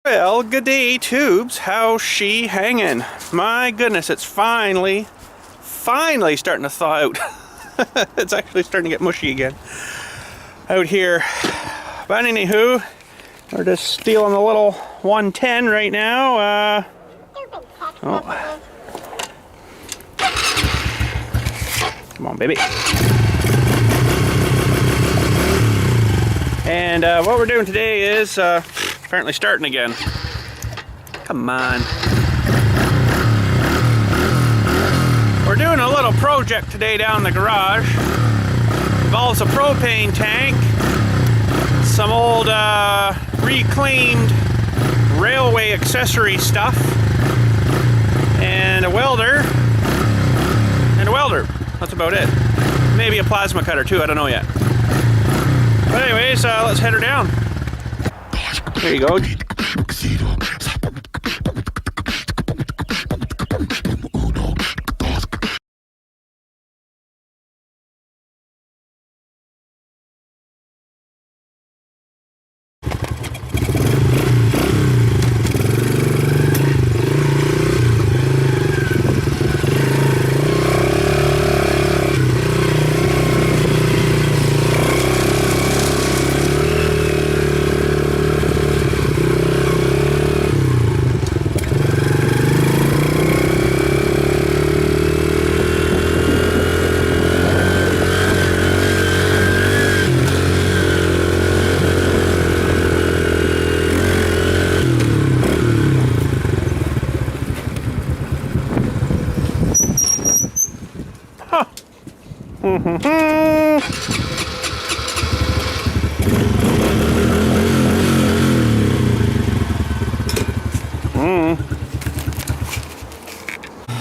Well, good day, tubes. How's she hanging? My goodness, it's finally starting to thaw out. It's actually starting to get mushy again out here. But anywho, we're just stealing a little 110 right now. Oh. Come on, baby. And what we're doing today is apparently starting again. Come on. We're doing a little project today down in the garage. Involves a propane tank, some old reclaimed railway accessory stuff, and a welder. That's about it. Maybe a plasma cutter too, I don't know yet. But anyways, let's head her down. There you go.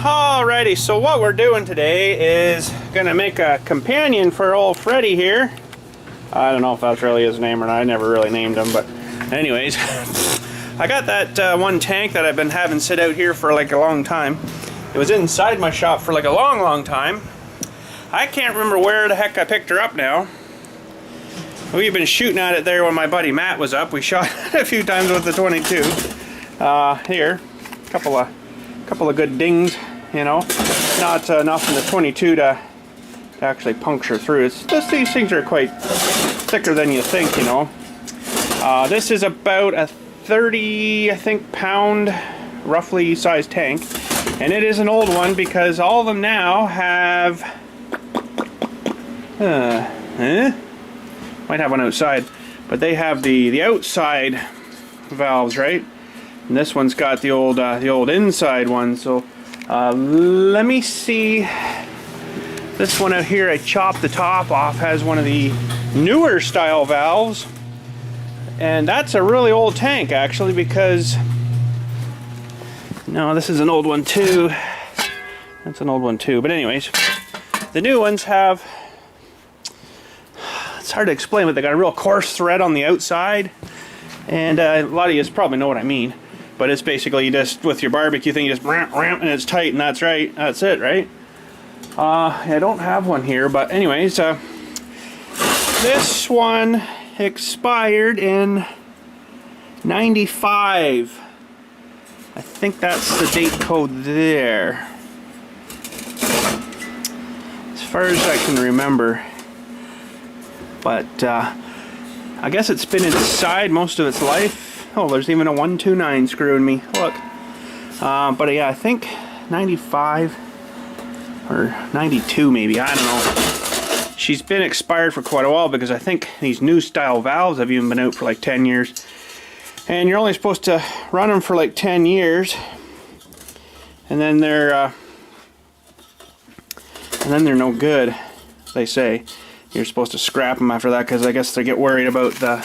Alrighty, so what we're doing today is gonna make a companion for old Freddy here. I don't know if that's really his name or not. I never really named him, but anyways. I got that one tank that I've been having sit out here for like a long time. It was inside my shop for like a long time. I can't remember where the heck I picked her up now. We've been shooting at it there when my buddy Matt was up. We shot it a few times with the 22. Here, couple of good dings, you know. Not enough in the 22 to actually puncture through. These things are quite thicker than you think, you know. This is about a 30, I think, pound, roughly sized tank. And it is an old one because all of them now have... might have one outside, but they have the outside valves, right? And this one's got the old inside one. So let me see. This one out here, I chopped the top off, has one of the newer style valves, and that's a really old tank actually, because no, this is an old one too. That's an old one too. But anyways, the new ones have, it's hard to explain, but they got a real coarse thread on the outside, and a lot of you probably know what I mean. But it's basically, you just, with your barbecue thing, you just ramp, and it's tight, and that's right. That's it, right? I don't have one here, but anyways, this one expired in '95. I think that's the date code there, as far as I can remember. But I guess it's been inside most of its life. Oh, there's even a 129 screwing me. Look. But yeah, I think 95 or 92 maybe. I don't know. She's been expired for quite a while because I think these new style valves have even been out for like 10 years. And you're only supposed to run them for like 10 years. And then they're no good, they say. You're supposed to scrap them after that because I guess they get worried about the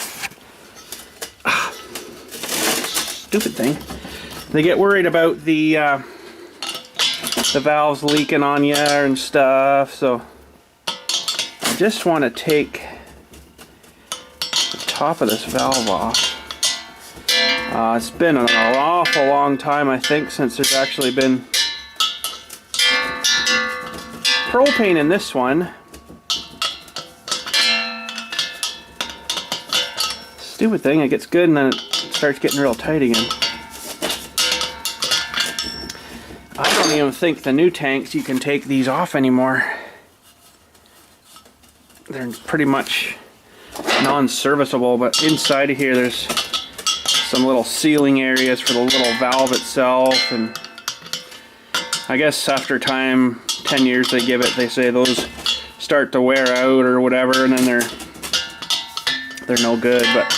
stupid thing. They get worried about the valves leaking on you and stuff. So I just want to take the top of this valve off. It's been an awful long time, I think, since there's actually been propane in this one. Stupid thing, it gets good and then it starts getting real tight again. I don't even think the new tanks you can take these off anymore. They're pretty much non-serviceable, but inside of here there's some little sealing areas for the little valve itself, and I guess after time, 10 years they give it, they say those start to wear out or whatever, and then they're no good. But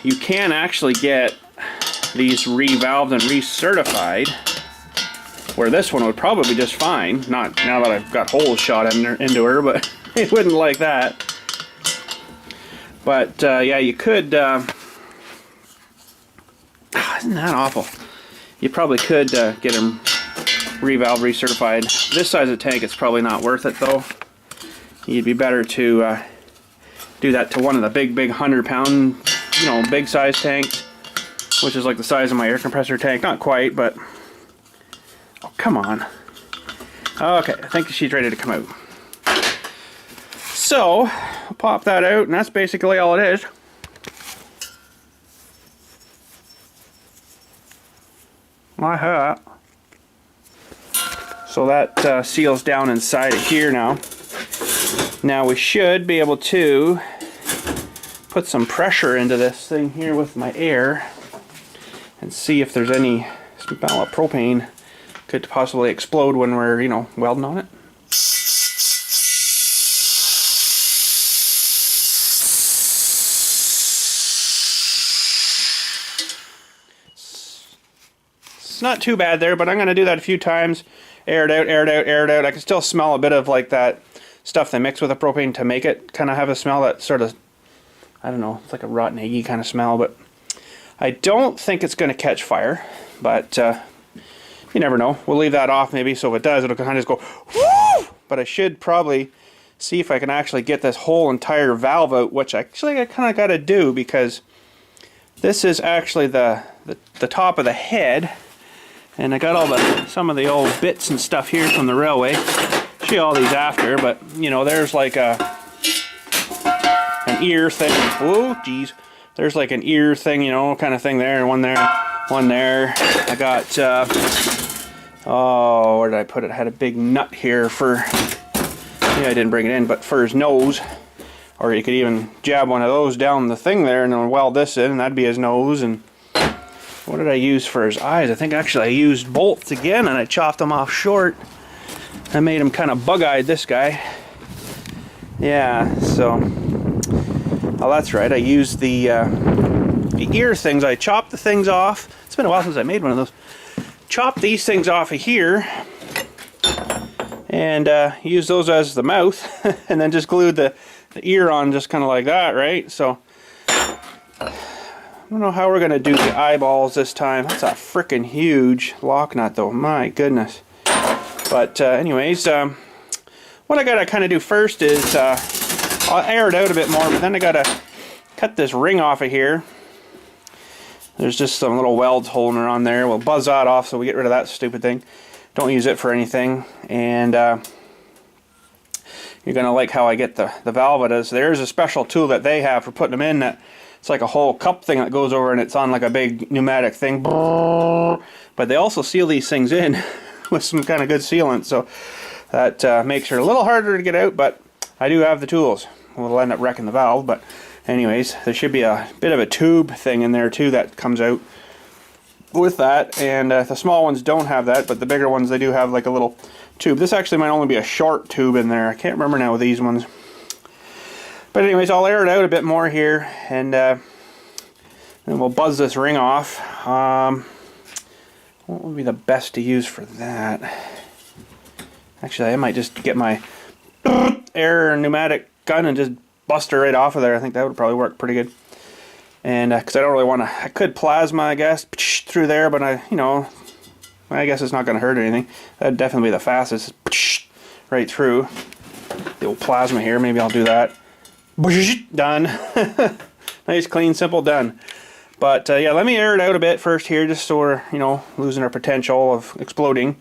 you can actually get these revalved and recertified, where this one would probably be just fine. Not now that I've got holes shot into her, but it wouldn't like that. But yeah, you could. Isn't that awful? You probably could get them revalve recertified. This size of tank, it's probably not worth it though. You'd be better to do that to one of the big 100-pound, you know, big size tanks, which is like the size of my air compressor tank. Not quite, but oh, come on. Okay, I think she's ready to come out. So I'll pop that out, and that's basically all it is. Like that. So that seals down inside of here now. Now we should be able to put some pressure into this thing here with my air and see if there's any smell of propane could possibly explode when we're, you know, welding on it. It's not too bad there, but I'm going to do that a few times. Air it out, air it out, air it out. I can still smell a bit of like that stuff they mix with the propane to make it kind of have a smell that sort of, I don't know, it's like a rotten eggy kind of smell, but I don't think it's going to catch fire, but you never know. We'll leave that off maybe, so if it does, it'll kind of just go whoo! But I should probably see if I can actually get this whole entire valve out, which actually I kind of got to do, because this is actually the top of the head, and I got all some of the old bits and stuff here from the railway. Show you all these after, but you know, there's like an ear thing. Oh geez, there's like an ear thing, you know, kind of thing there, and one there, one there. I got oh, where did I put it? I had a big nut here for, yeah, I didn't bring it in, but for his nose. Or you could even jab one of those down the thing there and then weld this in, and that'd be his nose. And what did I use for his eyes? I think actually I used bolts again, and I chopped them off short. I made him kind of bug-eyed, this guy. Yeah, so, oh, that's right. I used the ear things. I chopped the things off. It's been a while since I made one of those. Chopped these things off of here, and used those as the mouth, and then just glued the ear on just kind of like that, right? So I don't know how we're going to do the eyeballs this time. That's a freaking huge lock nut though, my goodness. But anyways, what I got to kind of do first is I'll air it out a bit more, but then I got to cut this ring off of here. There's just some little welds holding her on there. We'll buzz that off so we get rid of that stupid thing. Don't use it for anything. And you're going to like how I get the valve. There's a special tool that they have for putting them in that it's like a whole cup thing that goes over, and it's on like a big pneumatic thing. But they also seal these things in with some kind of good sealant, so that makes her a little harder to get out, but I do have the tools. We'll end up wrecking the valve, but anyways, there should be a bit of a tube thing in there too that comes out with that, and the small ones don't have that, but the bigger ones, they do have like a little tube. This actually might only be a short tube in there. I can't remember now with these ones. But anyways, I'll air it out a bit more here, and then we'll buzz this ring off. What would be the best to use for that? Actually, I might just get my air pneumatic gun and just bust her right off of there. I think that would probably work pretty good. And because I don't really want to, I could plasma, I guess, through there, but you know, I guess it's not going to hurt anything. That'd definitely be the fastest, right through. The old plasma here, maybe I'll do that. Done. Nice, clean, simple, done. But yeah, let me air it out a bit first here, just so we're, you know, losing our potential of exploding.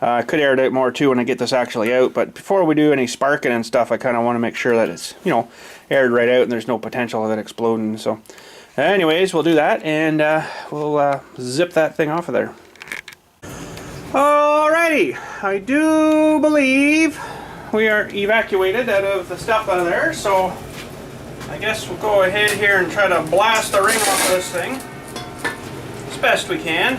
I could air it out more too when I get this actually out, but before we do any sparking and stuff, I kind of want to make sure that it's, you know, aired right out and there's no potential of it exploding. So Anyways, we'll do that, and we'll zip that thing off of there. Alrighty, I do believe we are evacuated out of the stuff out of there, so I guess we'll go ahead here and try to blast the ring off of this thing as best we can.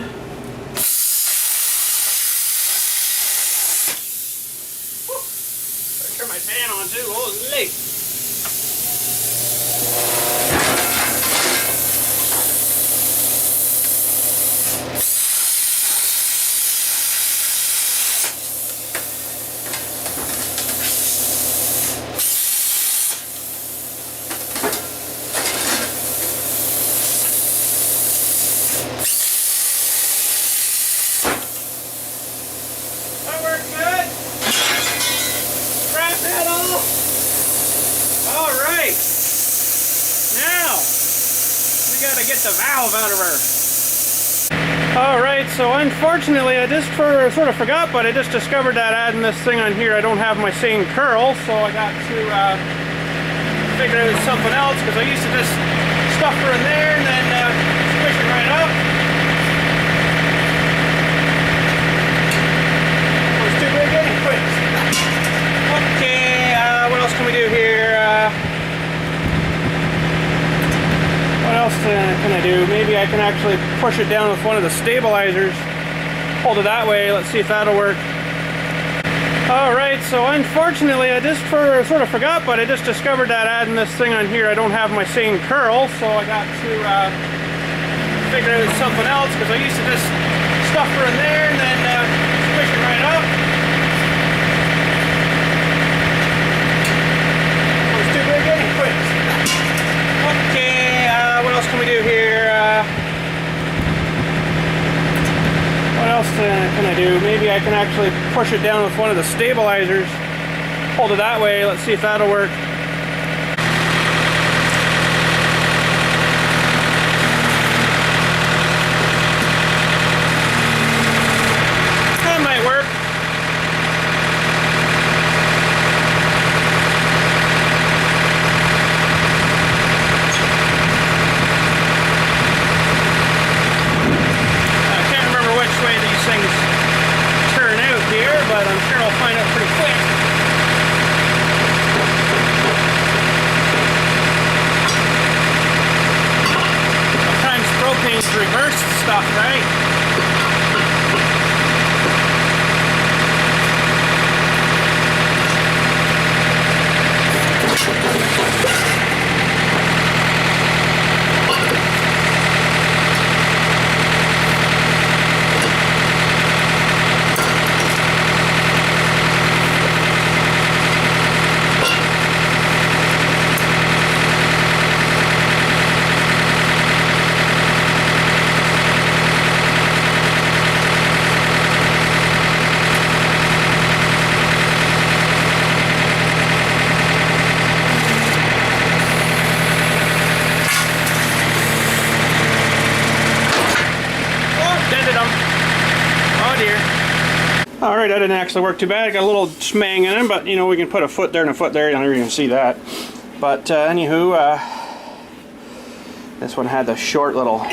Woo. Better turn my fan on too. Holy! Get the valve out of her. Alright, so unfortunately I just sort of forgot, but I just discovered that adding this thing on here I don't have my same curl, so I got to figure out something else, because I used to just stuff her in there and then squish it right up. It was too big anyways. Okay, what else can we do here? What else can I do? Maybe I can actually push it down with one of the stabilizers. Hold it that way. Let's see if that'll work. Alright, so unfortunately I just sort of forgot, but I just discovered that adding this thing on here I don't have my same curl, so I got to figure out something else, because I used to just stuff her in there and then squish it right up. It was too big anyways. Okay. What else can we do here? What else can I do? Maybe I can actually push it down with one of the stabilizers. Hold it that way. Let's see if that'll work. That might work. But I'm sure I'll find out pretty quick. Sometimes propane's reversed stuff, right? Alright, that didn't actually work too bad. I got a little smang in it, but you know, we can put a foot there and a foot there. You're not even going to see that. But anywho, this one had the short little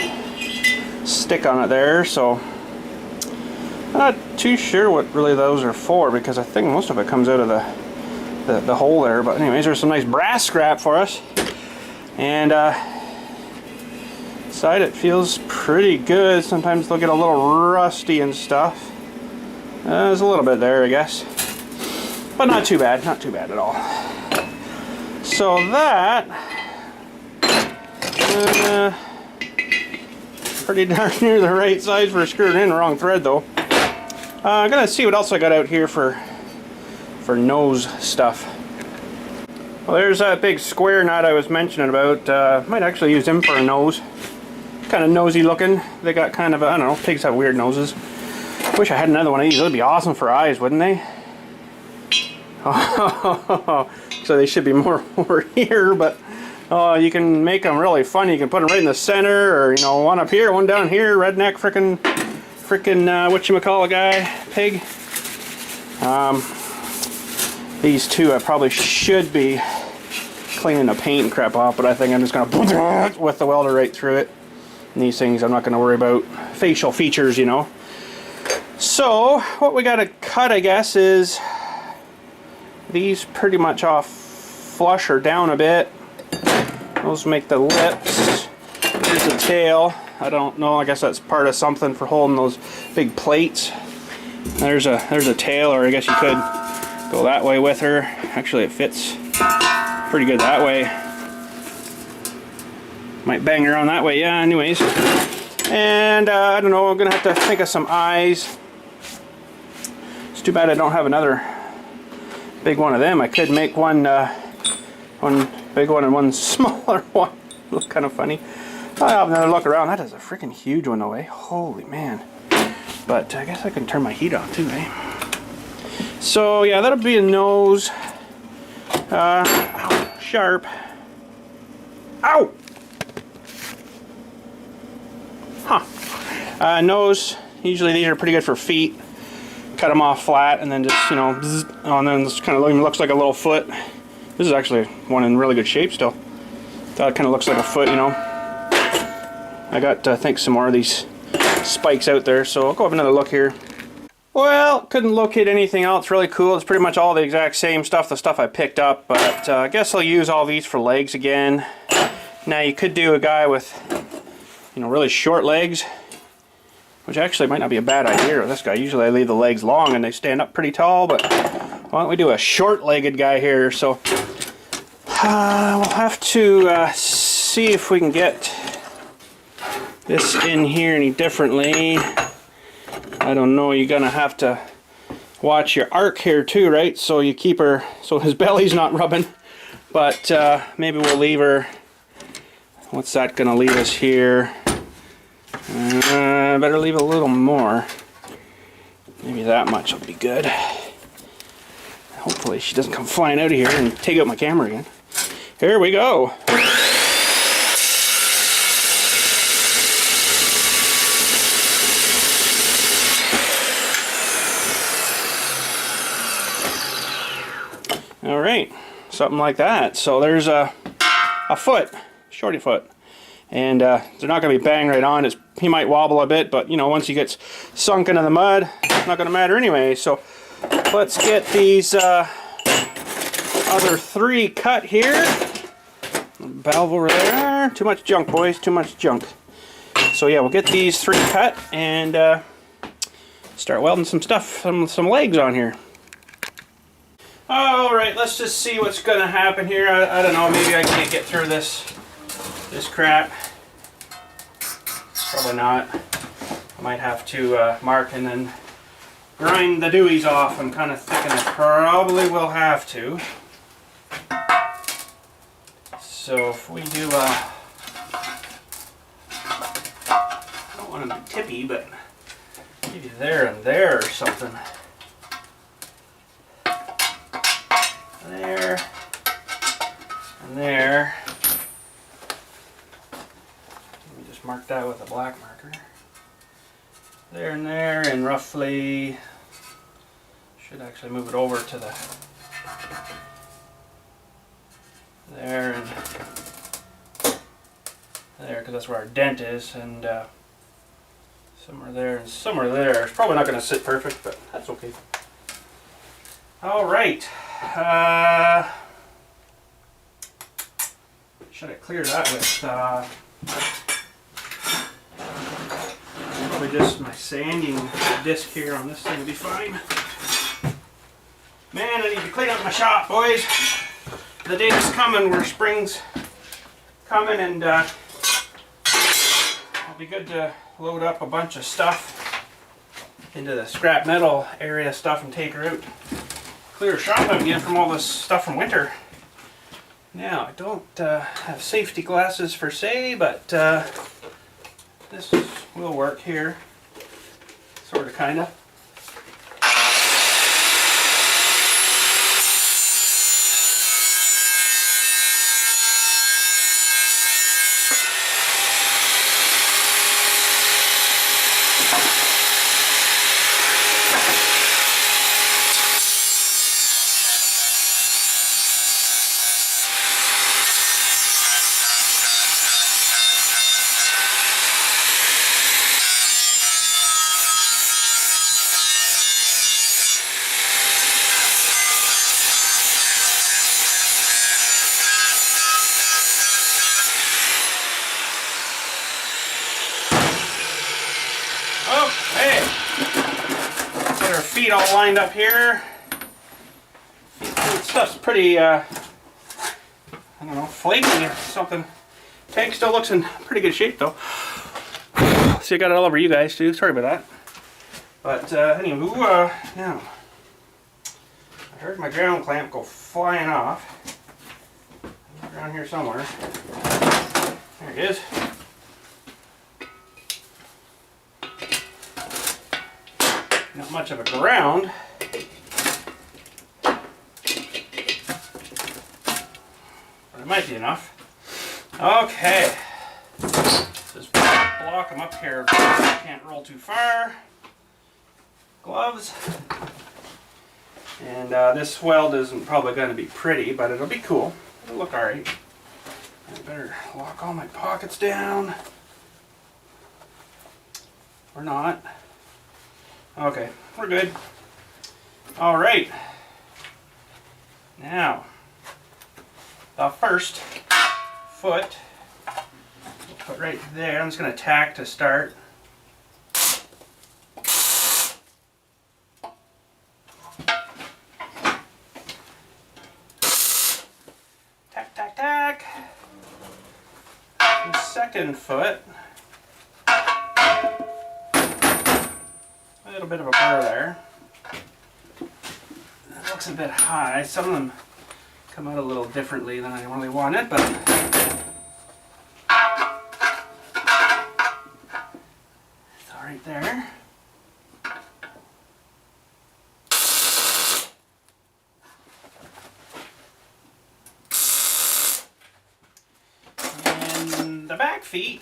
stick on it there, so I'm not too sure what really those are for, because I think most of it comes out of the hole there. But anyways, there's some nice brass scrap for us, and inside it feels pretty good. Sometimes they'll get a little rusty and stuff. There's a little bit there, I guess, but not too bad at all. So that pretty darn near the right size for screwing in the wrong thread, though. I'm gonna see what else I got out here for nose stuff. Well, there's that big square nut I was mentioning about. Might actually use him for a nose. Kind of nosy looking. They got kind of, I don't know, pigs have weird noses. Wish I had another one of these. It would be awesome for eyes, wouldn't they? Oh, so they should be more over here, but you can make them really fun. You can put them right in the center, or you know, one up here, one down here. Redneck frickin' whatchamacallit guy, pig. These two I probably should be cleaning the paint and crap off, but I think I'm just gonna with the welder right through it. And these things I'm not gonna worry about facial features, you know. So what we gotta cut, I guess, is these pretty much off flush or down a bit. Those make the lips. Here's the tail. I don't know, I guess that's part of something for holding those big plates. There's a tail, or I guess you could go that way with her. Actually, it fits pretty good that way. Might bang her on that way, yeah, anyways. And I don't know, I'm gonna have to think of some eyes. It's too bad I don't have another big one of them. I could make one big one and one smaller one. Look kind of funny. I'll have another look around. That is a freaking huge one away. Holy man. But I guess I can turn my heat on too, eh? So yeah, that'll be a nose. Ow, sharp. Ow! Huh. Nose. Usually these are pretty good for feet. Cut them off flat and then just, you know, bzz, oh, and then this kind of looks like a little foot. This is actually one in really good shape still. That kind of looks like a foot, you know. I got, I think, some more of these spikes out there, so I'll go have another look here. Well, couldn't locate anything else really cool. It's pretty much all the exact same stuff, the stuff I picked up, but I guess I'll use all these for legs again. Now you could do a guy with, you know, really short legs, which actually might not be a bad idea with this guy. Usually I leave the legs long and they stand up pretty tall, but why don't we do a short-legged guy here? So we'll have to see if we can get this in here any differently. I don't know, you're gonna have to watch your arc here too, right? So you keep her, so his belly's not rubbing. But maybe we'll leave her, what's that gonna leave us here? Better leave a little more. Maybe that much will be good. Hopefully she doesn't come flying out of here and take out my camera again. Here we go. Alright, something like that. So there's a foot, shorty foot. And they're not going to be bang right on. He might wobble a bit, but you know, once he gets sunk into the mud, it's not going to matter anyway. So let's get these other three cut here. Valve over there. Too much junk, boys. Too much junk. So yeah, we'll get these three cut and start welding some stuff, some legs on here. Alright, let's just see what's going to happen here. I don't know, maybe I can't get through this crap. Probably not. I might have to mark and then grind the dewies off. I'm kind of thinking I probably will have to. So if we do, I don't want them to be tippy, but maybe there and there or something. There and there. Let me just mark that with a black marker. There and there, and roughly should actually move it over to the there and there, because that's where our dent is, and somewhere there and somewhere there. It's probably not going to sit perfect, but that's okay. All right. Should I clear that with probably just my sanding disc here on this thing will be fine. Man, I need to clean up my shop, boys. The day is coming where spring's coming, and it'll be good to load up a bunch of stuff into the scrap metal area stuff and take her out. Clear her shop out again from all this stuff from winter. Now, I don't have safety glasses per se, but this will work here. Sort of, kind of. feet all lined up here. Stuff's pretty, I don't know, flaky or something. Tank still looks in pretty good shape though. See, I got it all over you guys too. Sorry about that. But anywho, now I heard my ground clamp go flying off. Around here somewhere. There it is. Not much of a ground. But it might be enough. Okay. Just block them up here. Can't roll too far. Gloves. And this weld isn't probably going to be pretty, but it'll be cool. It'll look alright. I better lock all my pockets down. Or not. Okay, we're good. Alright. Now, the first foot, we'll put right there. I'm just going to tack to start. Tack, tack, tack. The second foot. A little bit of a burr there. That looks a bit high. Some of them come out a little differently than I really wanted, but it's all right there. And the back feet.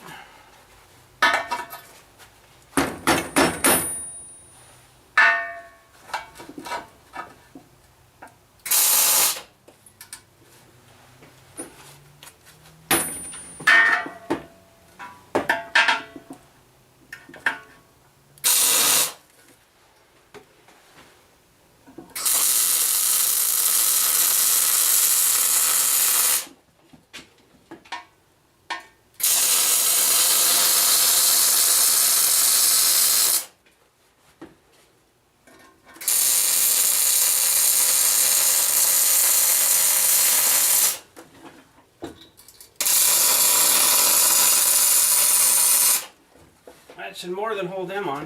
That should more than hold them on.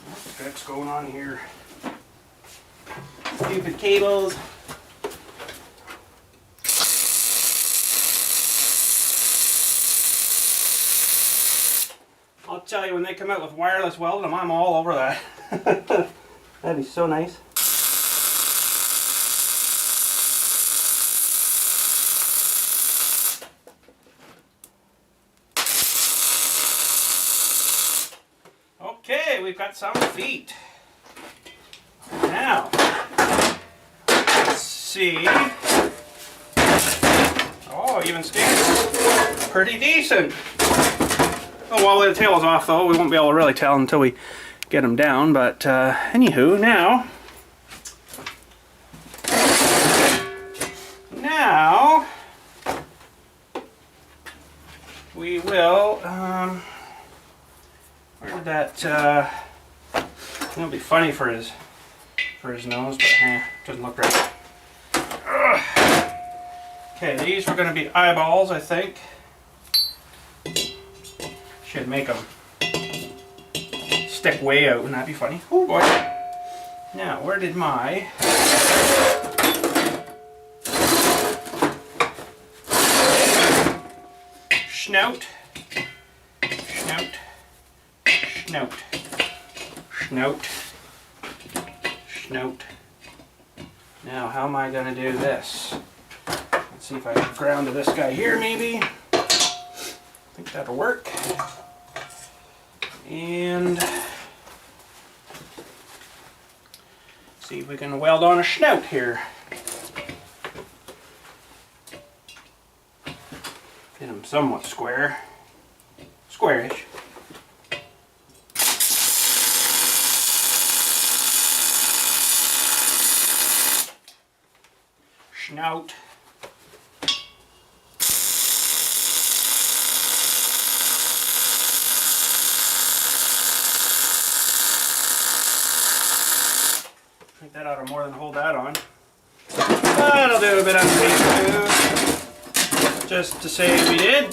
What the heck's going on here? Stupid cables. I'll tell you, when they come out with wireless welding, I'm all over that. That'd be so nice. Okay, we've got some feet. Now, let's see. Oh, even sticks. Pretty decent. Oh, while the tail is off though, we won't be able to really tell until we get them down. But anywho, now we will. Where did that? It'll be funny for his nose, but doesn't look right. Ugh. Okay, these were going to be eyeballs, I think. Should make them stick way out, wouldn't that be funny? Oh boy. Now, where did my snout, now how am I going to do this? Let's see if I can ground to this guy here maybe. I think that'll work. And see if we can weld on a snout here. Get him somewhat squarish. Snout. Make that ought to more than hold that on. But I'll do a bit underneath too, just to say we did.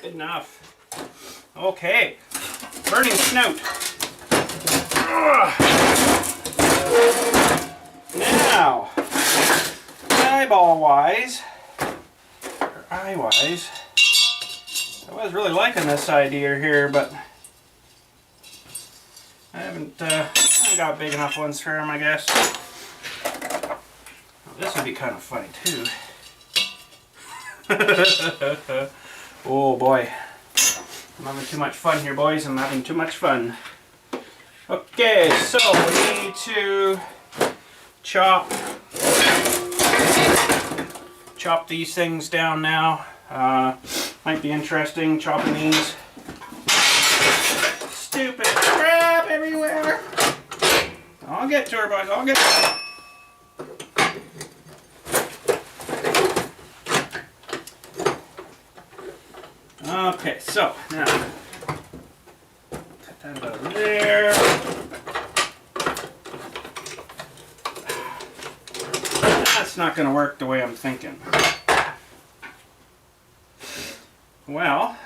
Good enough. Okay, burning snout. Now, eyeball wise, or eye wise, I was really liking this idea here, but I haven't got big enough ones for him, I guess. Oh, this would be kind of funny too. Oh boy. I'm having too much fun here, boys. I'm having too much fun. Okay, so we need to chop these things down now. Might be interesting chopping these. Stupid crap everywhere. I'll get to her, boys. I'll get to her. Okay, so now cut that out of there. That's not going to work the way I'm thinking. Well,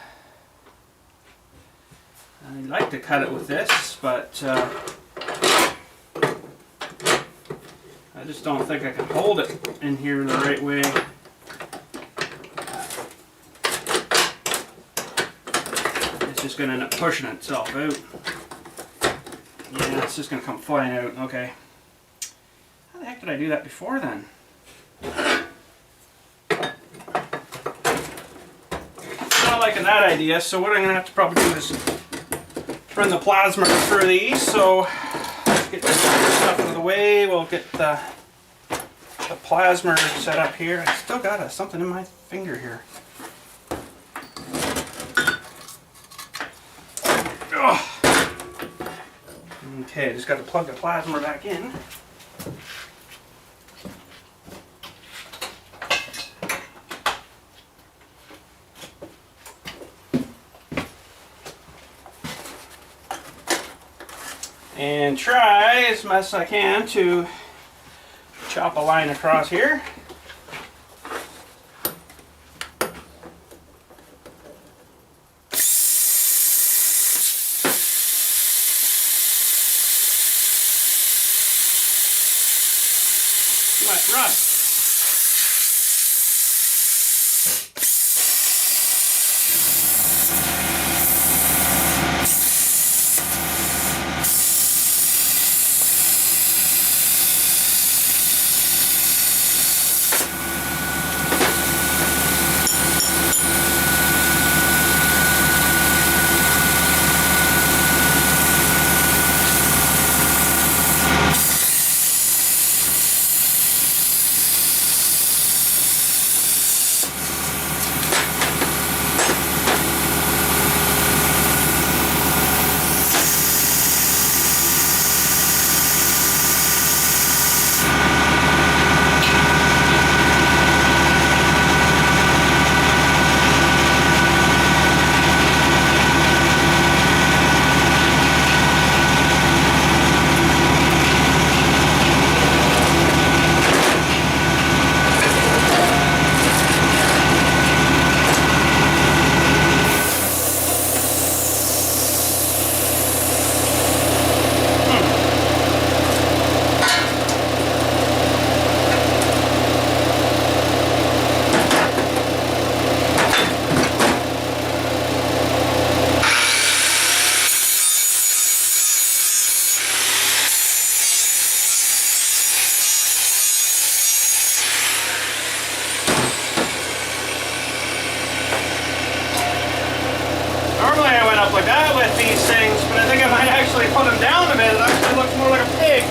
I'd like to cut it with this, but I just don't think I can hold it in here the right way. Just going to end up pushing itself out. Yeah, it's just going to come flying out. Okay. How the heck did I do that before then? Not liking that idea, so what I'm going to have to probably do is run the plasma through these. So let's get this stuff out of the way. We'll get the plasma set up here. I still got something in my finger here. Okay, just got to plug the plasma back in. And try as much as I can to chop a line across here. Rust. Like that with these things, but I think I might actually put them down a bit. It actually looks more like a pig.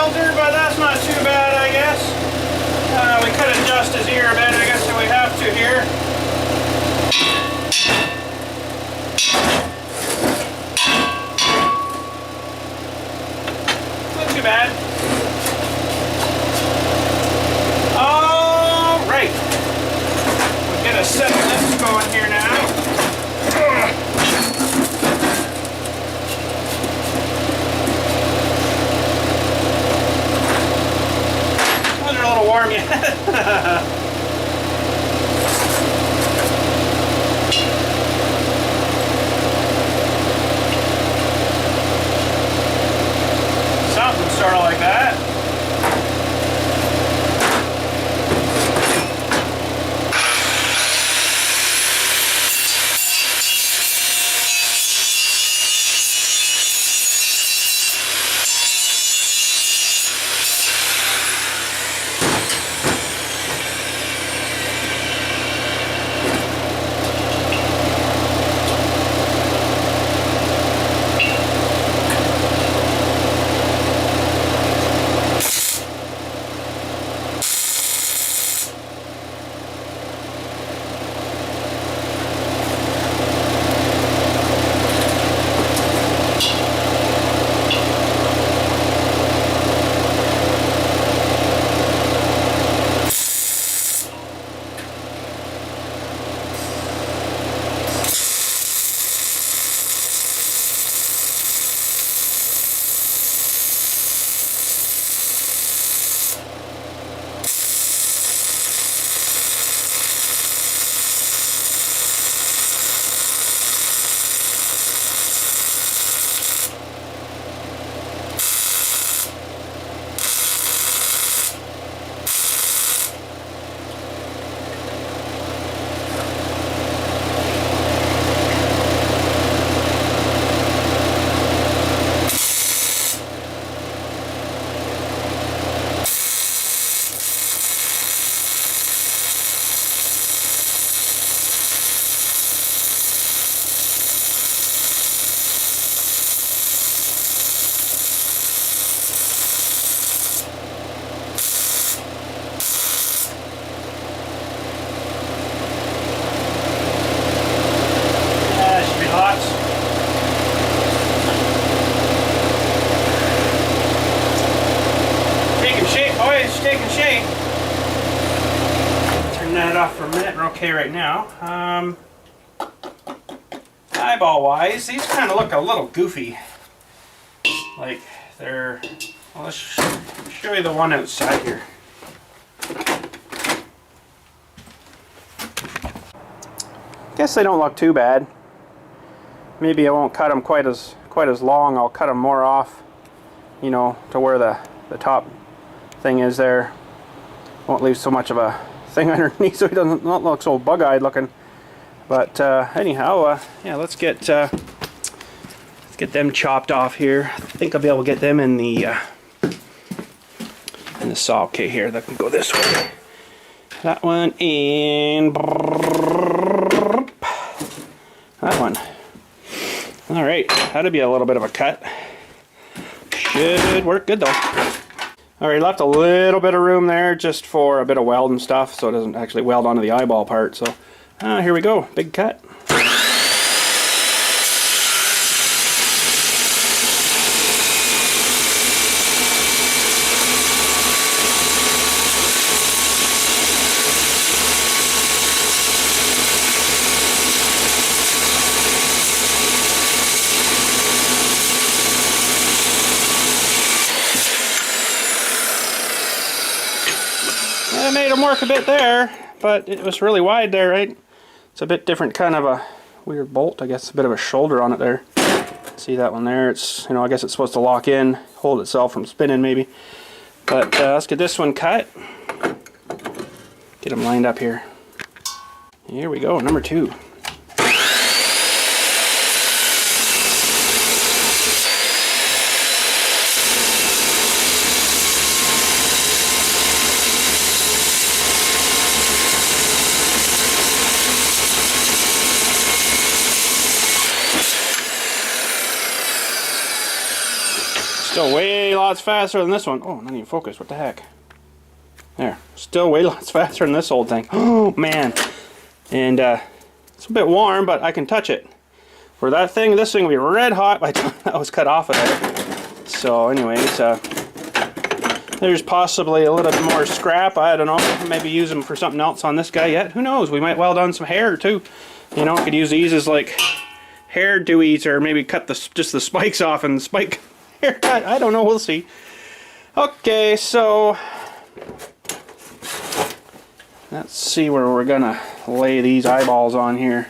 filter, but that's not too bad, I guess. We could adjust his ear a bit, I guess, if we have to here. Not too bad. All right. We'll get a set of this going here now. Those are a little warm yet. Something sort of like that. Taking shape. Turn that off for a minute. We're okay right now. Eyeball wise, these kind of look a little goofy. Like they're. Well, let's show you the one outside here. Guess they don't look too bad. Maybe I won't cut them quite as long. I'll cut them more off, you know, to where the top thing is there. Won't leave so much of a thing underneath so it doesn't not look so bug-eyed looking. But anyhow, yeah, let's get them chopped off here. I think I'll be able to get them in the saw. Okay, here, that can go this way. That one and that one. All right, that'll be a little bit of a cut. Should work good though. Alright, left a little bit of room there just for a bit of weld and stuff so it doesn't actually weld onto the eyeball part. So here we go, big cut. I made them work a bit there, but it was really wide there, right? It's a bit different kind of a weird bolt. I guess a bit of a shoulder on it there. See that one there? It's, you know, I guess it's supposed to lock in, hold itself from spinning maybe. But let's get this one cut. Get them lined up here. Here we go, number 2. Still way lots faster than this one. Oh, not even focus. What the heck? There. Still way lots faster than this old thing. Oh, man. And it's a bit warm, but I can touch it. For that thing, this thing will be red hot by the time that was cut off of there. So anyways, there's possibly a little bit more scrap. I don't know. Maybe use them for something else on this guy yet. Who knows? We might weld on some hair too. You know, could use these as like hair dewies, or maybe cut just the spikes off and spike haircut. I don't know. We'll see. Okay, so let's see where we're gonna lay these eyeballs on here.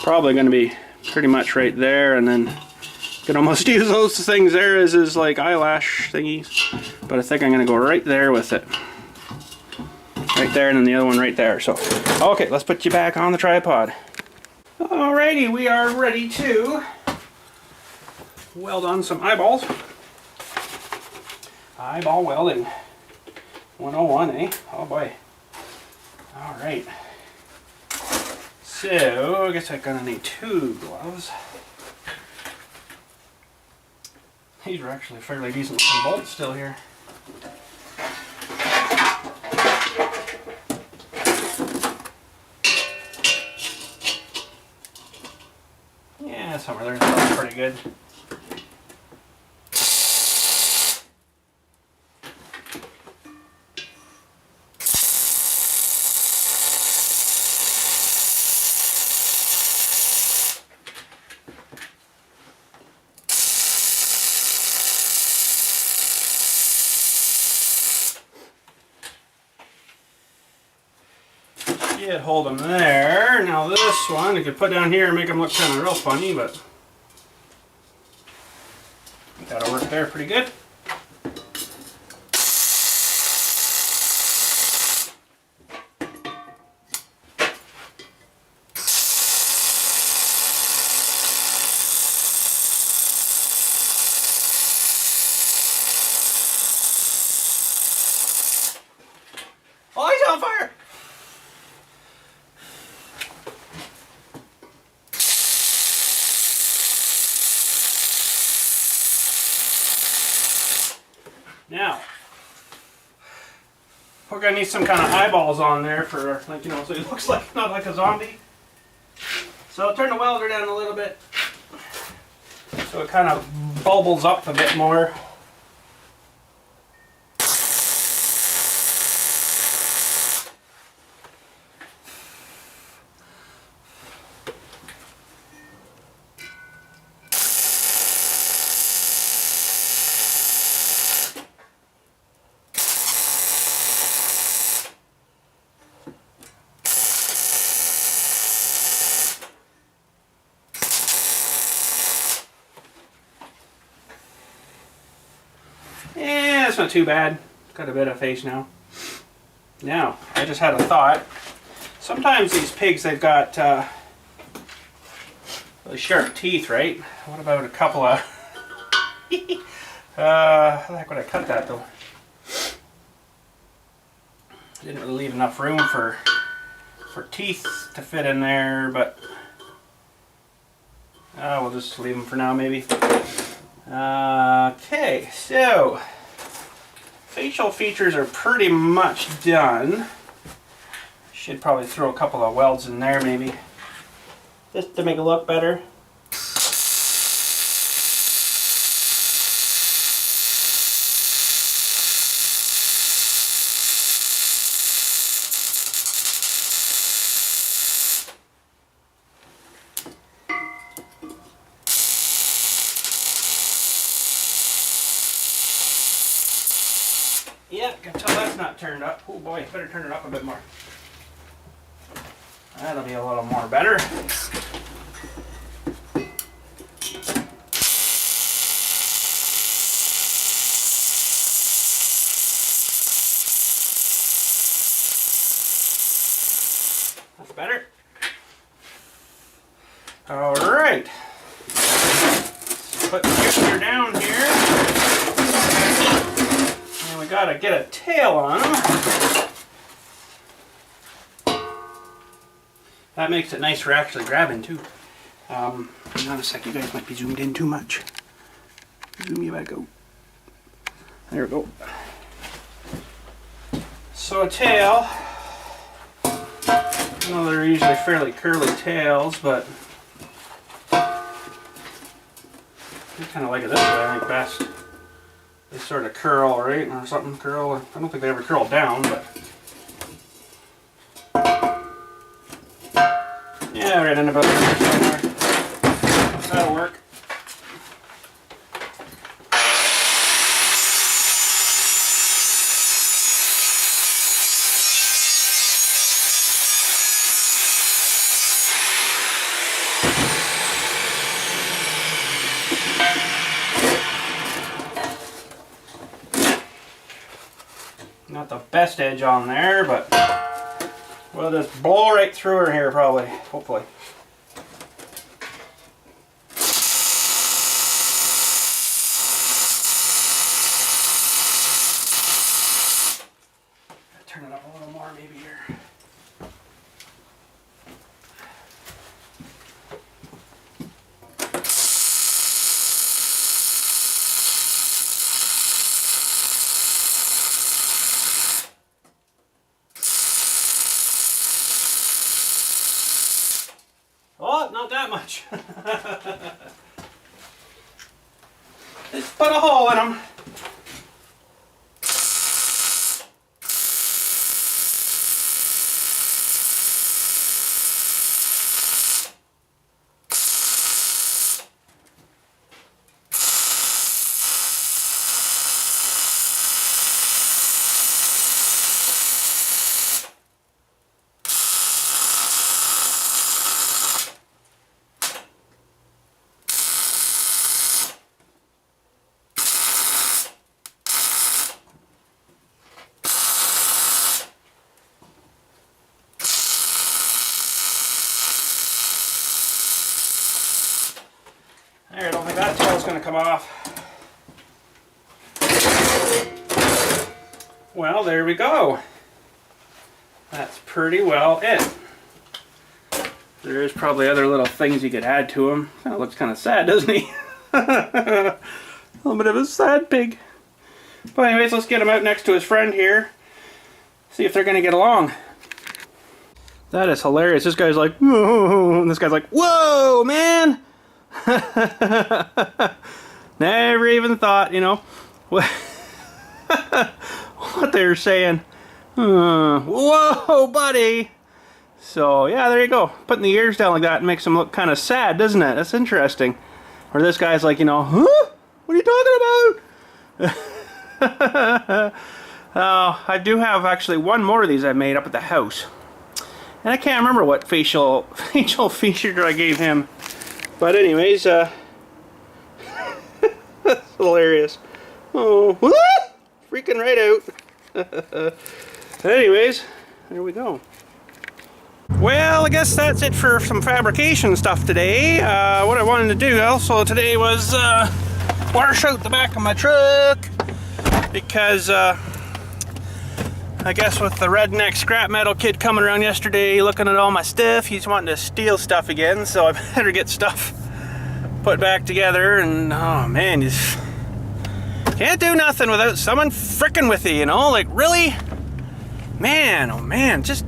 Probably gonna be pretty much right there, and then you can almost use those things there as like eyelash thingies. But I think I'm gonna go right there with it. Right there, and then the other one right there. So, okay, let's put you back on the tripod. Alrighty, we are ready to weld on some eyeballs. Eyeball welding 101, eh? Oh boy. Alright. So, I guess I'm gonna need 2 gloves. These are actually fairly decent looking bolts still here. Yeah, somewhere there that's pretty good. Get hold them there. Now this one you could put down here and make them look kind of real funny, but that'll work there pretty good. Oh, he's on fire! Now, we're going to need some kind of eyeballs on there for, like, you know, so it looks like, not like a zombie. So I'll turn the welder down a little bit so it kind of bubbles up a bit more. Yeah, that's not too bad. Got a bit of face now. Now, I just had a thought. Sometimes these pigs, they've got really sharp teeth, right? What about a couple of... how the heck would I cut that, though? I didn't really leave enough room for teeth to fit in there, but... we'll just leave them for now, maybe. Okay, so facial features are pretty much done. Should probably throw a couple of welds in there maybe, just to make it look better. Yeah, can tell that's not turned up. Oh boy, better turn it up a bit more. That'll be a little more better. That's better. All right. Put the gear down here. We gotta get a tail on them. That makes it nice for actually grabbing too. Hang on a sec, you guys might be zoomed in too much. Zoom you back out. There we go. So a tail, I know they're usually fairly curly tails, but I kind of like it this way, I think best. They sort of curl, right? Or something curl. I don't think they ever curl down, but yeah, right in about there somewhere. That'll work. Not the best edge on there, but we'll just blow right through her here probably, hopefully. Turn it up a little more maybe here. Oh, not that much. Just put a hole in them. There, I don't think that tail's going to come off. Well, there we go. That's pretty well it. There's probably other little things you could add to him. Kind of looks kind of sad, doesn't he? A little bit of a sad pig. But anyways, let's get him out next to his friend here. See if they're going to get along. That is hilarious. This guy's like, whoa, and this guy's like, whoa, man! Never even thought, you know, what they were saying. Whoa, buddy! So, yeah, there you go. Putting the ears down like that makes them look kind of sad, doesn't it? That's interesting. Or this guy's like, you know, huh? What are you talking about? I do have actually one more of these I made up at the house. And I can't remember what facial feature I gave him. But anyways, that's hilarious. Oh, freaking right out. Anyways, there we go. Well, I guess that's it for some fabrication stuff today. What I wanted to do also today was wash out the back of my truck. Because, I guess with the redneck scrap metal kid coming around yesterday looking at all my stuff, he's wanting to steal stuff again, so I better get stuff put back together. And oh man, you can't do nothing without someone frickin' with you, you know? Like, really? Man, oh man, just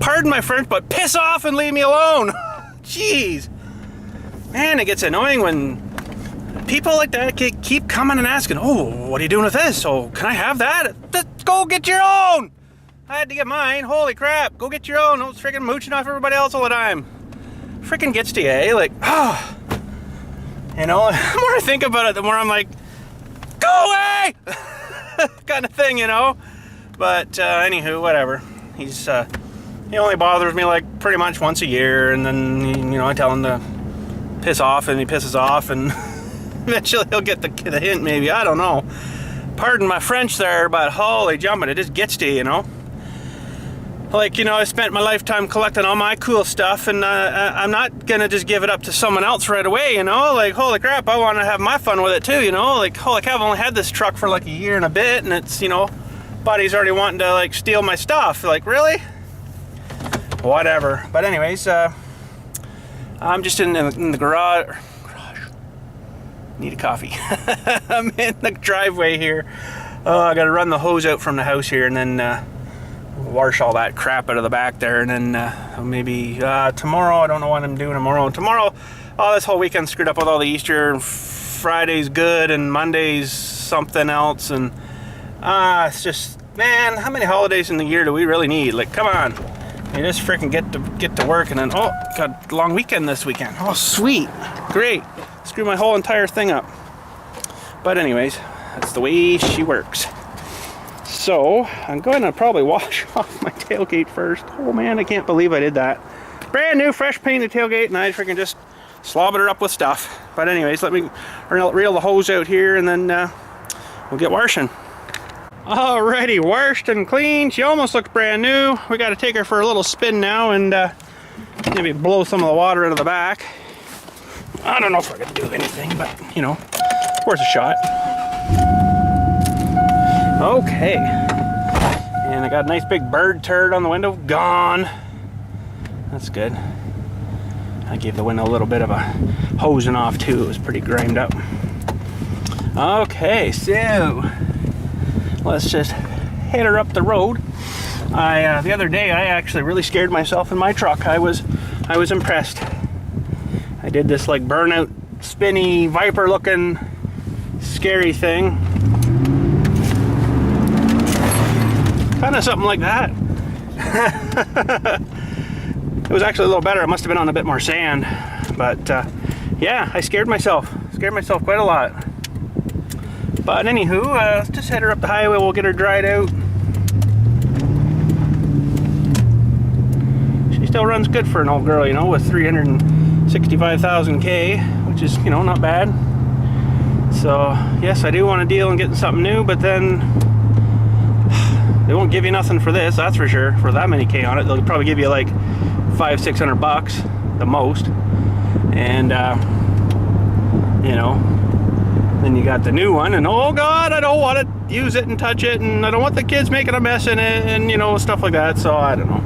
pardon my French, but piss off and leave me alone. Jeez. Man, it gets annoying when people like that keep coming and asking, oh, what are you doing with this? Oh, can I have that? Go get your own! I had to get mine. Holy crap. Go get your own. Don't freaking mooching off everybody else all the time. Freaking gets to you, eh? Like, oh. You know, the more I think about it, the more I'm like, go away! Kind of thing, you know? But, anywho, whatever. He only bothers me, like, pretty much once a year, and then, you know, I tell him to piss off, and he pisses off, and eventually he'll get the hint, maybe. I don't know. Pardon my French there, but holy jumping, it just gets to you, you know? Like, you know, I spent my lifetime collecting all my cool stuff, and I'm not gonna just give it up to someone else right away, you know? Like, holy crap, I want to have my fun with it too, you know? Like, holy cow, I've only had this truck for like a year and a bit, and it's, you know, buddy's already wanting to, like, steal my stuff. Like, really? Whatever. But anyways, I'm just in the garage. Need a coffee. I'm in the driveway here. Oh, I gotta run the hose out from the house here and then wash all that crap out of the back there, and then maybe tomorrow. I don't know what I'm doing tomorrow. Oh, this whole weekend screwed up with all the Easter. Friday's good and Monday's something else, and it's just, man, how many holidays in the year do we really need? Like, come on, you just freaking get to work, and then got a long weekend this weekend. Oh, sweet, great. Screw my whole entire thing up. But anyways, that's the way she works. So I'm going to probably wash off my tailgate first. Oh man, I can't believe I did that. Brand new, fresh painted tailgate, and I freaking just slobbered her up with stuff. But anyways, let me reel the hose out here, and then we'll get washing. Alrighty, washed and cleaned. She almost looks brand new. We got to take her for a little spin now and maybe blow some of the water out of the back. I don't know if we're gonna do anything, but you know, worth a shot. Okay, and I got a nice big bird turd on the window. Gone. That's good. I gave the window a little bit of a hosing off too. It was pretty grimed up. Okay, so let's just head her up the road. The other day I actually really scared myself in my truck. I was impressed. I did this like burnout, spinny, viper looking, scary thing. Kind of something like that. It was actually a little better. It must have been on a bit more sand. But yeah, I scared myself. Scared myself quite a lot. But anywho, let's just head her up the highway. We'll get her dried out. She still runs good for an old girl, you know, with 365,000 K, which is, you know, not bad. So yes, I do want to deal on getting something new, but then they won't give you nothing for this, that's for sure. For that many K on it, they'll probably give you like $500-600 bucks, the most. And you know, then you got the new one, and oh god, I don't want to use it and touch it, and I don't want the kids making a mess in it, and you know, stuff like that. So I don't know.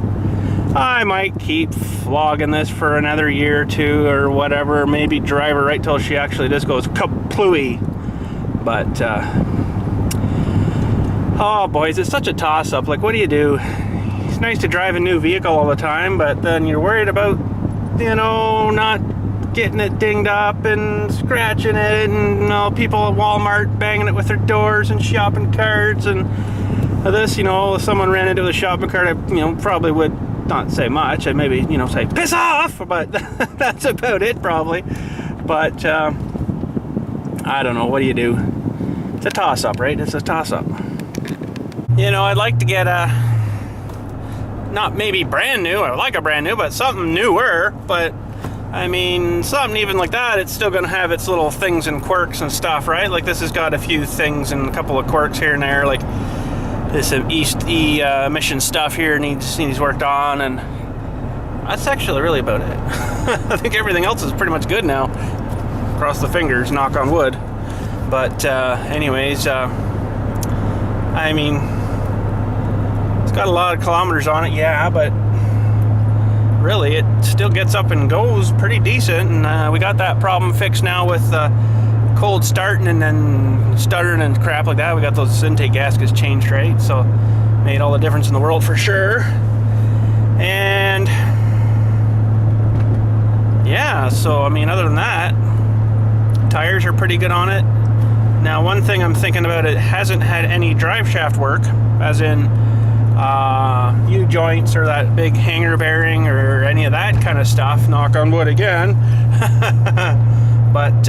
I might keep flogging this for another year or two or whatever. Maybe drive her right till she actually just goes kaplooey. But oh boys, it's such a toss-up. Like, what do you do? It's nice to drive a new vehicle all the time, but then you're worried about, you know, not getting it dinged up and scratching it, and you know, people at Walmart banging it with their doors and shopping carts and this, you know, if someone ran into the shopping cart, I, you know, probably would not say much. I'd maybe, you know, say piss off, but that's about it probably. But I don't know, what do you do? It's a toss-up, right? It's a toss-up. You know, I'd like to get a, not maybe brand new, I would like a brand new, but something newer. But I mean, something even like that, it's still gonna have its little things and quirks and stuff, right? Like this has got a few things and a couple of quirks here and there, like this E emission stuff here needs worked on, and that's actually really about it. I think everything else is pretty much good now. Cross the fingers, knock on wood. But anyways, I mean, it's got a lot of kilometers on it, yeah, but really it still gets up and goes pretty decent. And we got that problem fixed now with cold starting and then stuttering and crap like that. We got those intake gaskets changed, right? So made all the difference in the world for sure. And yeah, so I mean, other than that, tires are pretty good on it. Now, one thing I'm thinking about, it hasn't had any drive shaft work, as in U-joints or that big hanger bearing or any of that kind of stuff, knock on wood again. But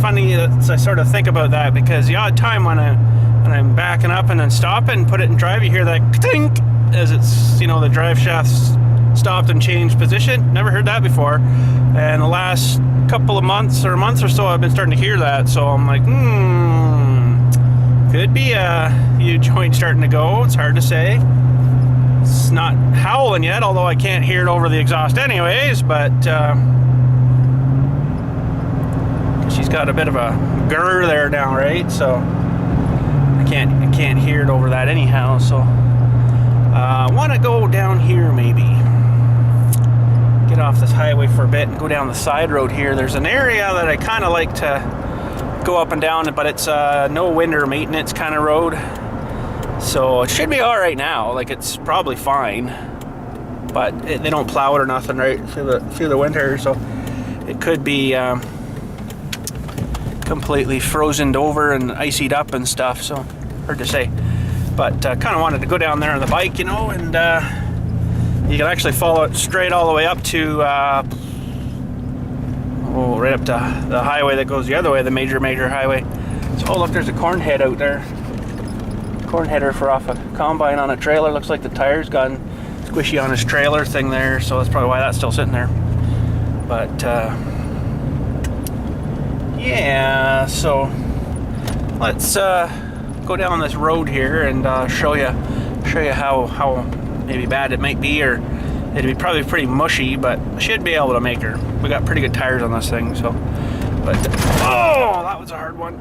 funny I sort of think about that, because the odd time when I'm backing up and then stopping and put it in drive, you hear that clink as it's, you know, the drive shaft's stopped and changed position. Never heard that before. And the last couple of months or a month or so, I've been starting to hear that. So I'm like, could be a U-joint starting to go. It's hard to say. It's not howling yet, although I can't hear it over the exhaust anyways. But she's got a bit of a grr there now, right? So I can't hear it over that anyhow. So I want to go down here maybe. get off this highway for a bit and go down the side road here. There's an area that I kind of like to go up and down, but it's no winter maintenance kind of road. So it should be all right now. Like, it's probably fine, but they don't plow it or nothing right through the winter, so it could be completely frozen over and iced up and stuff. So hard to say, but kind of wanted to go down there on the bike, you know, and you can actually follow it straight all the way up to right up to the highway that goes the other way, the major highway. So, oh look, there's a corn head out there. Corn header for off a combine on a trailer. Looks like the tire's gone squishy on his trailer thing there, so that's probably why that's still sitting there. But yeah, so let's go down this road here and show you how maybe bad it might be, or it'd be probably pretty mushy, but should be able to make her. We got pretty good tires on this thing, so. But oh, that was a hard one.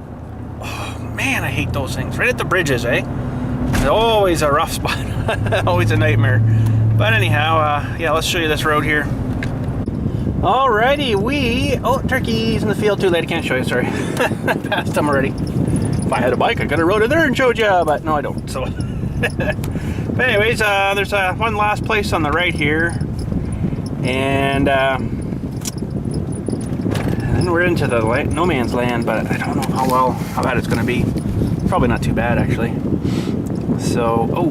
Oh man, I hate those things. Right at the bridges, eh? It's always a rough spot. Always a nightmare. But anyhow, yeah, let's show you this road here. Alrighty, oh, turkeys in the field. Too late, I can't show you, sorry. Passed them already. If I had a bike, I could have rode it there and showed you, but no, I don't, so. But anyways, there's one last place on the right here. And then we're into the no man's land, but I don't know how bad it's going to be. Probably not too bad, actually. So, oh,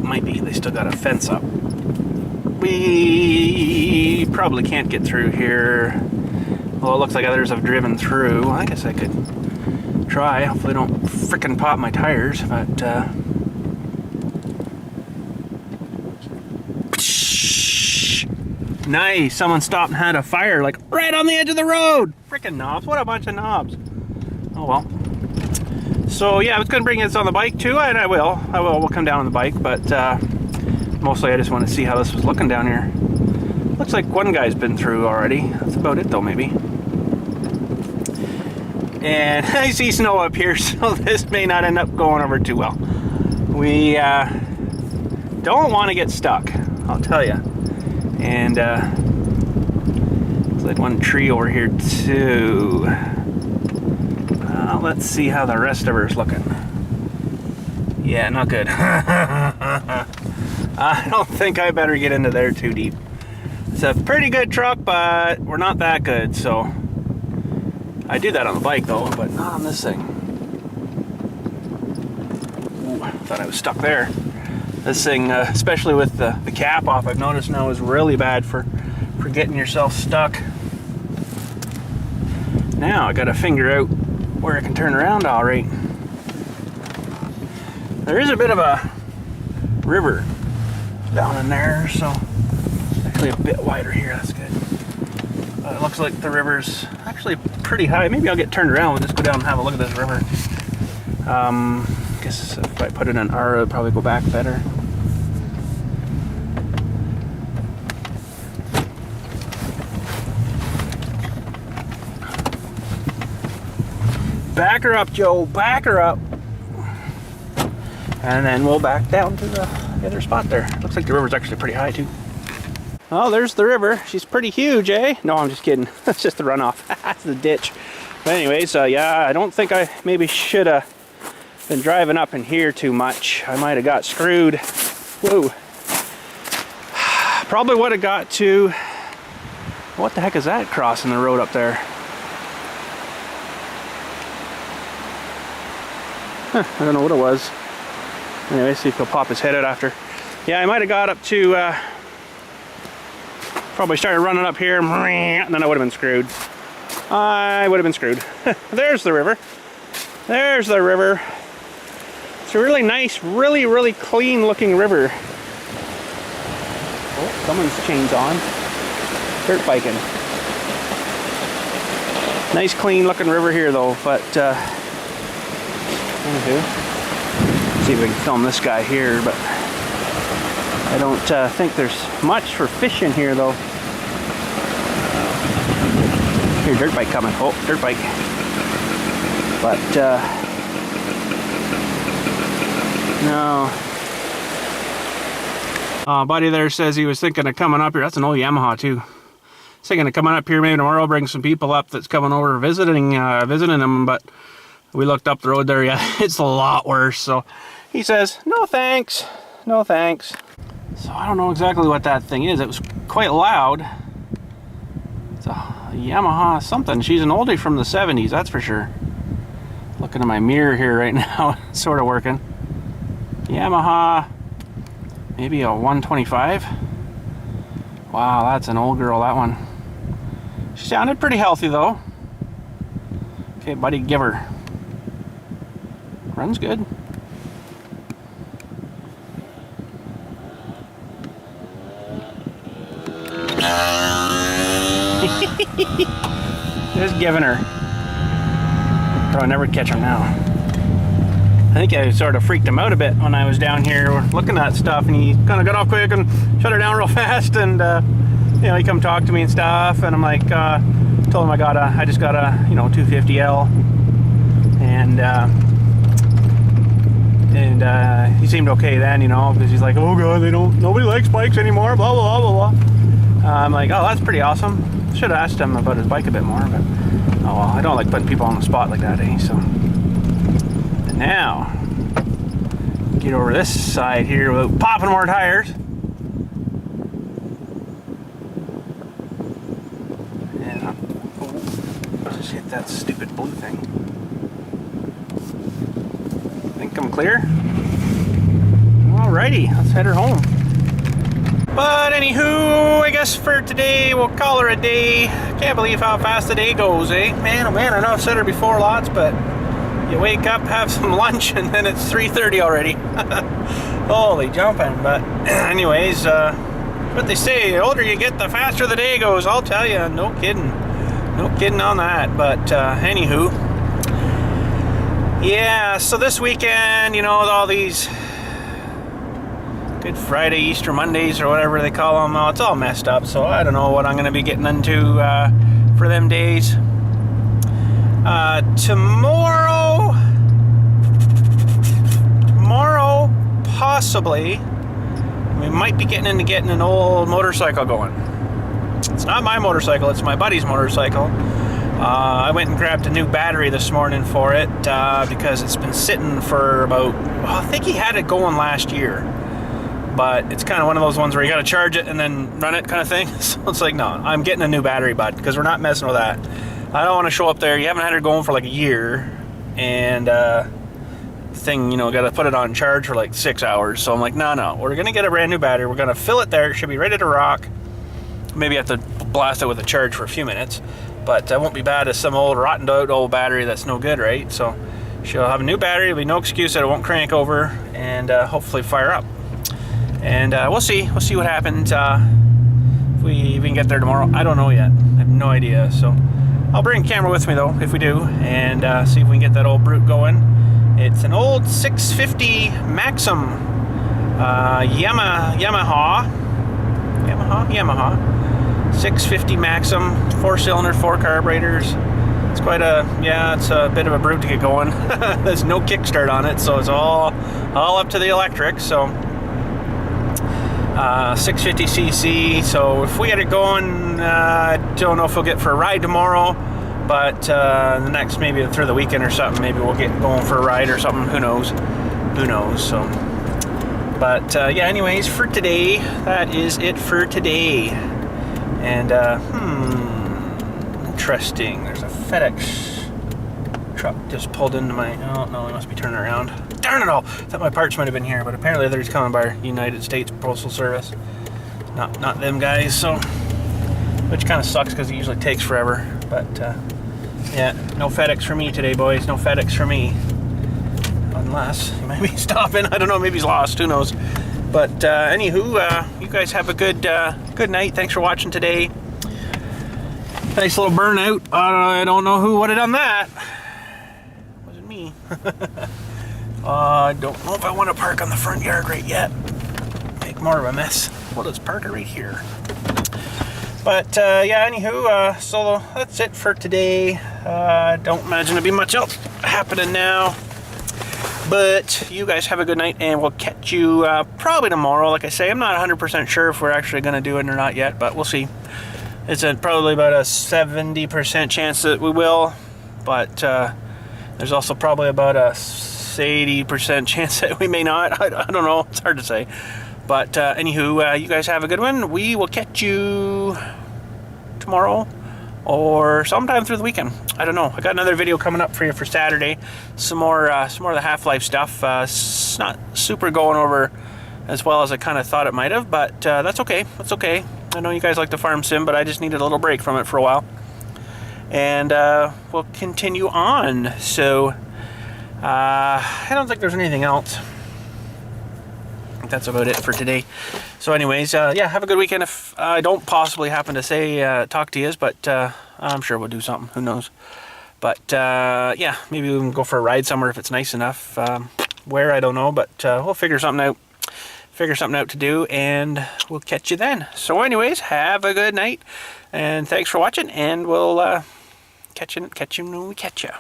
might be. They still got a fence up. We probably can't get through here. Well, it looks like others have driven through. I guess I could try. Hopefully I don't frickin' pop my tires, but nice, someone stopped and had a fire, like right on the edge of the road. Frickin' knobs, what a bunch of knobs. Oh well. So yeah, I was gonna bring this on the bike too, and I will. We'll come down on the bike, but mostly I just want to see how this was looking down here. Looks like one guy's been through already. That's about it though, maybe. And I see snow up here, so this may not end up going over too well. We don't want to get stuck, I'll tell you. And there's like one tree over here too. Let's see how the rest of her is looking. Yeah, not good. I don't think I better get into there too deep. It's a pretty good truck, but we're not that good, so. I do that on the bike though, but not on this thing. Ooh, I thought I was stuck there. This thing, especially with the cap off, I've noticed now is really bad for getting yourself stuck. Now I gotta figure out where I can turn around all right. There is a bit of a river down in there, so actually a bit wider here, that's good. It looks like the river's actually pretty high. Maybe I'll get turned around, we'll just go down and have a look at this river. Guess if I put it in R, it'll probably go back better. Back her up, Joe, back her up. And then we'll back down to the other spot there. Looks like the river's actually pretty high too. Oh, there's the river. She's pretty huge, eh? No, I'm just kidding. That's just the runoff. That's the ditch. But anyways, yeah, I don't think I maybe should have been driving up in here too much. I might have got screwed. Whoa. Probably would have got to... What the heck is that crossing the road up there? Huh, I don't know what it was. Anyway, see if he'll pop his head out after. Yeah, I might have got up to... probably started running up here, and then I would have been screwed. I would have been screwed. There's the river. There's the river. It's a really nice, really clean looking river. Oh, someone's chain's on. Dirt biking. Nice clean looking river here though, but anywho, see if we can film this guy here, but I don't think there's much for fishing here though. Here, dirt bike coming. Oh, dirt bike. But no. Buddy there says he was thinking of coming up here. That's an old Yamaha too. He's thinking of coming up here maybe tomorrow, bring some people up that's coming over visiting him, but we looked up the road there, yeah, it's a lot worse. So he says, no thanks, no thanks. So I don't know exactly what that thing is. It was quite loud. It's a Yamaha something. She's an oldie from the 70s, that's for sure. Looking at my mirror here right now, sort of working. Yamaha, maybe a 125. Wow, that's an old girl, that one. She sounded pretty healthy though. Okay, buddy, give her. Runs good. Just giving her. Probably never catch him now. I think I sort of freaked him out a bit when I was down here looking at stuff, and he kind of got off quick and shut her down real fast, and you know, he come talk to me and stuff, and I'm like, told him I just got a, you know, 250L, and he seemed okay then, you know, because he's like, oh god, nobody likes bikes anymore, blah blah blah blah blah. I'm like, oh, that's pretty awesome. Should have asked him about his bike a bit more, but oh well, I don't like putting people on the spot like that, eh? So and now get over this side here without popping more tires. And just hit that stupid blue thing. Think I'm clear? Alrighty, let's head her home. But anywho, I guess for today we'll call her a day. Can't believe how fast the day goes, eh? Man, oh man, I know I've said her before lots, but you wake up, have some lunch, and then it's 3:30 already. Holy jumping. But anyways, what they say, the older you get, the faster the day goes. I'll tell you, no kidding. No kidding on that. But anywho, yeah, so this weekend, you know, with all these Good Friday, Easter Mondays, or whatever they call them, it's all messed up, so I don't know what I'm going to be getting into for them days. Tomorrow, possibly, we might be getting into getting an old motorcycle going. It's not my motorcycle, it's my buddy's motorcycle. I went and grabbed a new battery this morning for it because it's been sitting for about, well, I think he had it going last year. But it's kind of one of those ones where you got to charge it and then run it kind of thing. So it's like, no, I'm getting a new battery, bud, because we're not messing with that. I don't want to show up there. You haven't had it going for like a year, and thing, you know, got to put it on charge for like 6 hours. So I'm like, no, we're going to get a brand new battery. We're going to fill it there. It should be ready to rock. Maybe have to blast it with a charge for a few minutes. But that won't be bad as some old rotten out old battery that's no good, right? So she'll have a new battery. There'll be no excuse that it won't crank over and hopefully fire up. And we'll see what happens if we can get there tomorrow. I don't know yet. I have no idea. So I'll bring a camera with me though if we do, and see if we can get that old brute going. It's an old 650 Maxim Yamaha 650 Maxim, 4-cylinder, 4 carburetors. It's quite a, yeah, it's a bit of a brute to get going. There's no kickstart on it, so it's all up to the electric. So 650cc, so if we get it going, I don't know if we'll get for a ride tomorrow, but the next, maybe through the weekend or something, maybe we'll get going for a ride or something, who knows, so, but yeah, anyways, for today, that is it for today. And interesting, there's a FedEx truck just pulled into my, oh no, he must be turning around. Darn it all! I thought my parts might have been here, but apparently they're coming by United States Postal Service. Not them guys, so, which kind of sucks because it usually takes forever. But yeah, no FedEx for me today, boys. No FedEx for me, unless he might be stopping. I don't know. Maybe he's lost. Who knows? But anywho, you guys have a good night. Thanks for watching today. Nice little burnout. I don't know who would have done that. Wasn't me. I don't know if I want to park on the front yard right yet. Make more of a mess. Well, let's park it right here. But yeah, anywho, so that's it for today. Don't imagine there'll be much else happening now. But you guys have a good night, and we'll catch you probably tomorrow. Like I say, I'm not 100% sure if we're actually going to do it or not yet, but we'll see. It's probably about a 70% chance that we will, but there's also probably about a 80% chance that we may not. I don't know. It's hard to say. But anywho, you guys have a good one. We will catch you tomorrow or sometime through the weekend. I don't know. I got another video coming up for you for Saturday. Some more of the Half-Life stuff. It's not super going over as well as I kind of thought it might have, but that's okay. That's okay. I know you guys like the farm sim, but I just needed a little break from it for a while. And we'll continue on. So I don't think there's anything else. I think that's about it for today. So anyways, yeah, have a good weekend. If I don't possibly happen to say talk to you, but I'm sure we'll do something. Who knows? But yeah, maybe we can go for a ride somewhere if it's nice enough. Where, I don't know, but we'll figure something out. Figure something out to do, and we'll catch you then. So anyways, have a good night, and thanks for watching, and we'll catch you when we catch you.